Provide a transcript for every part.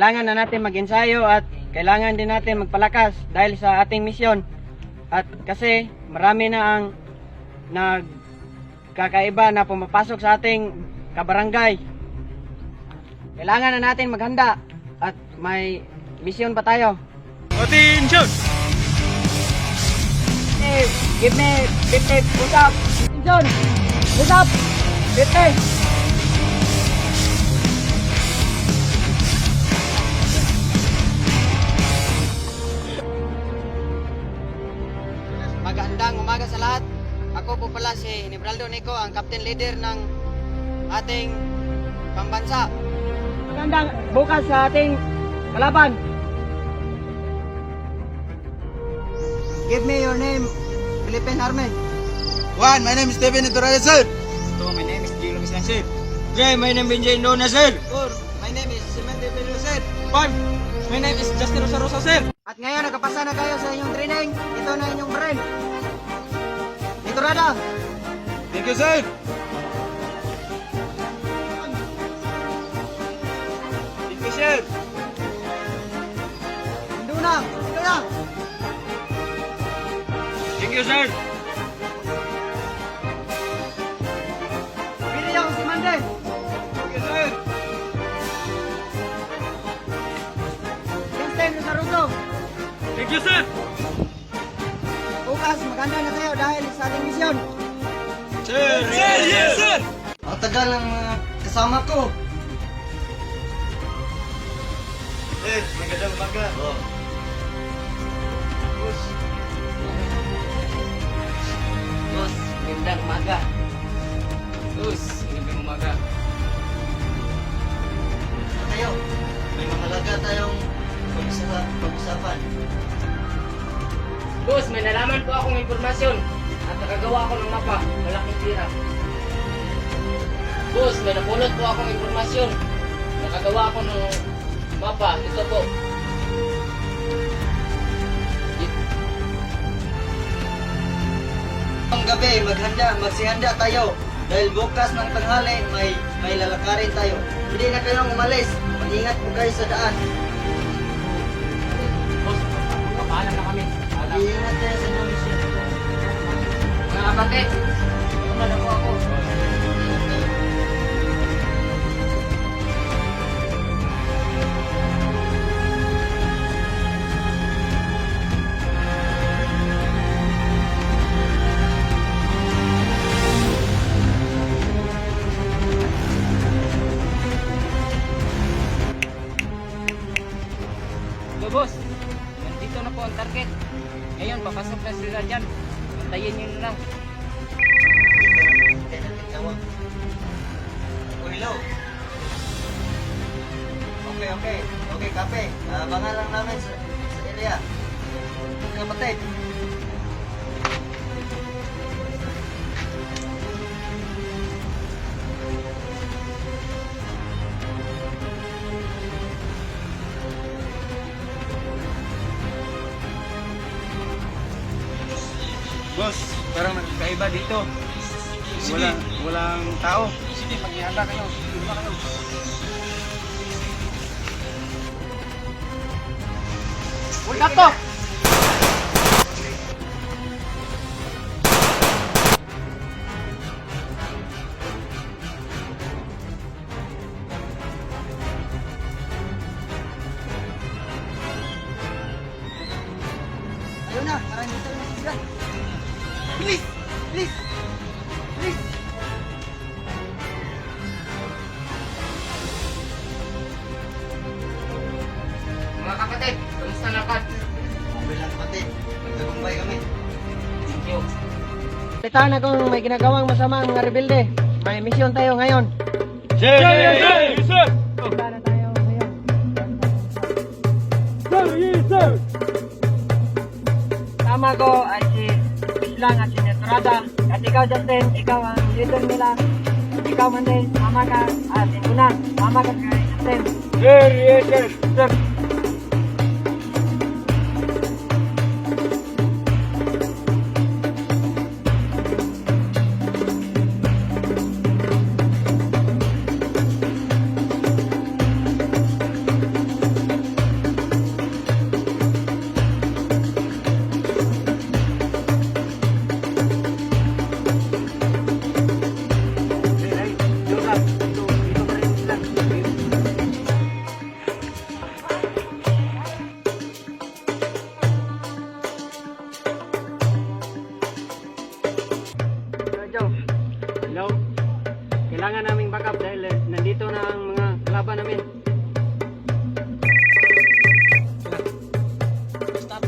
kailangan na natin mag-ensayo at kailangan din natin magpalakas dahil sa ating misyon. At kasi marami na ang nagkakaiba na pumapasok sa ating kabarangay. Kailangan na natin maghanda at may misyon pa tayo. Attention! Hey, give me 50 push-up. Attention! Push-up! 50! Magandang umaga sa lahat. Ako po pala si Nibraldo Nico, ang captain leader ng ating pambansa. Magandang bukas sa ating kalaban. Give me your name, Philippine Army. 1. My name is Stephen Iturralde, sir. 2. My name is Gino Mislan, sir. 3. My name is Benjay Indona, sir. 4. My name is Simende Pedro, sir. 5. My name is Justin Rosa Rosa, sir. At ngayon, nakapasa na kayo sa inyong training. Ito na inyong baril. Iturada! Thank you, sir. Thank you, sir. Induna! Induna! Thank you, sir. Video si Mande! Thank you, sir. Instem sa Ruto! Thank you, sir. Bukas, maganda na tayo dahil sa ating misyon. Sir, sir, yes, sir. Ang tagal ng mga kasama ko. Sir, magandang umaga. Boss, magandang umaga. Sus, magandang umaga. Tayo, may mahalaga tayong pag-usapan. Boss, may nalaman po akong impormasyon at nakagawa ako ng mapa, malaking tira. Boss, may napulot po akong impormasyon. Nakagawa ako ng mapa, ito po. Ang gabi, magsihanda tayo. Dahil bukas ng tanghali, may lalakarin tayo. Hindi na kayong umalis. Mag-ingat po kayo sa daan. Boss, papaalam na kami. Paalam. Mag-ingat kayo sa inyong misyon. Mga kapatid, una na po ako. Hello, boss. Nandito na po ang target. Ngayon, papasok na sila dyan. Antayin nyo na lang. Oh, hello. Okay, kape. Abangan lang namin sa area. Kapatid. Boss, parang nagkaiba dito. Walang tao. Sige, paghihanda kayo. Luma kayo. Uy, to! Ayun na, parang dito na sila. Please! Please! Please! Mga kapatid, kamusta na lakad? Okay lang kapatid. Nagtagumpay kami. Thank you. Palitan na kung may ginagawang masama ang mga rebelde. May misyon tayo ngayon. Sir, yes, sir. Yes, sir. Handa na tayo ngayon. Sir, yes, sir. Tama ko ay si Islang at si Netrada. At ikaw Justin, ikaw ang leader nila. Ikaw Mande, mama ka. At Induna, mama ka kay Justin. Sir, yes, sir. Sir. Hello? Kailangan naming backup dahil nandito na ang mga kalaban namin. Stop.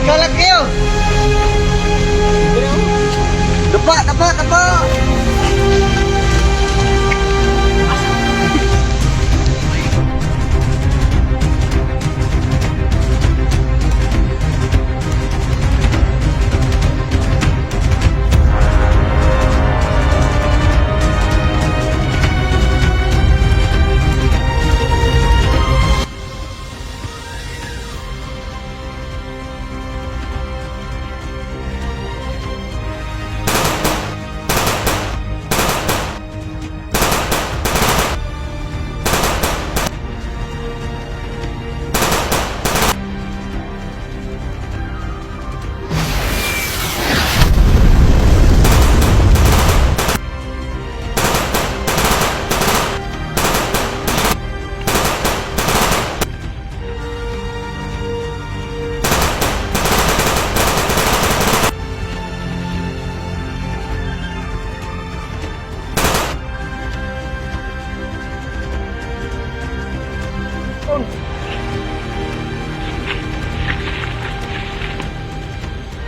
Jalan kayo! Magkalat kayo! Dapa, dapa, dapa!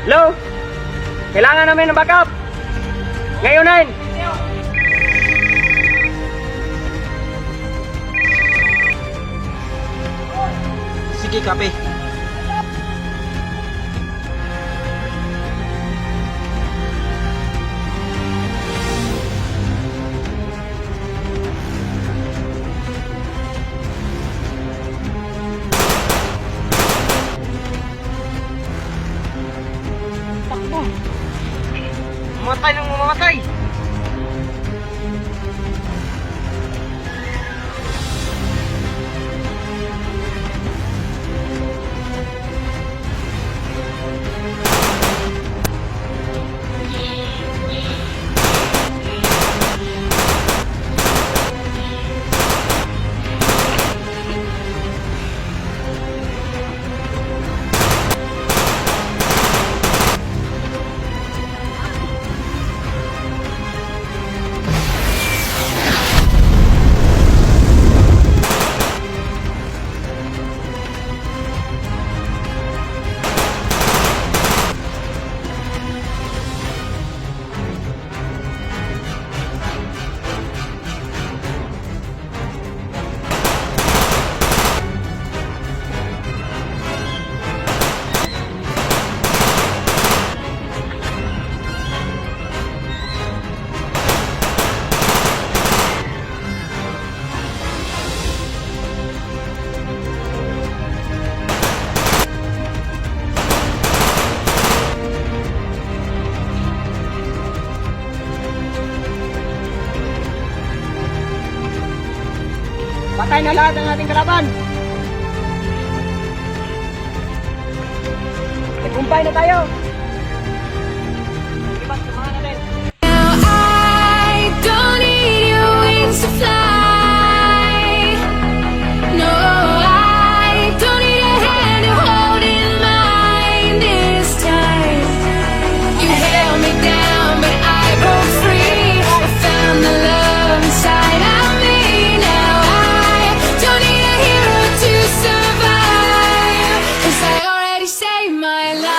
Hello? Kailangan namin ng backup. Ngayonin! Sige, kape. Takbo! Mamatay ng mamamatay! Patay na lahat ng ating kalaban! Magbahay na tayo. Diba, samahan natin. Now I don't need your wings to fly. No, I don't need a hand to hold in mine this time. You held me down, but I broke free. I found the love inside of me. Now I don't need a hero to survive, 'cause I already saved my life.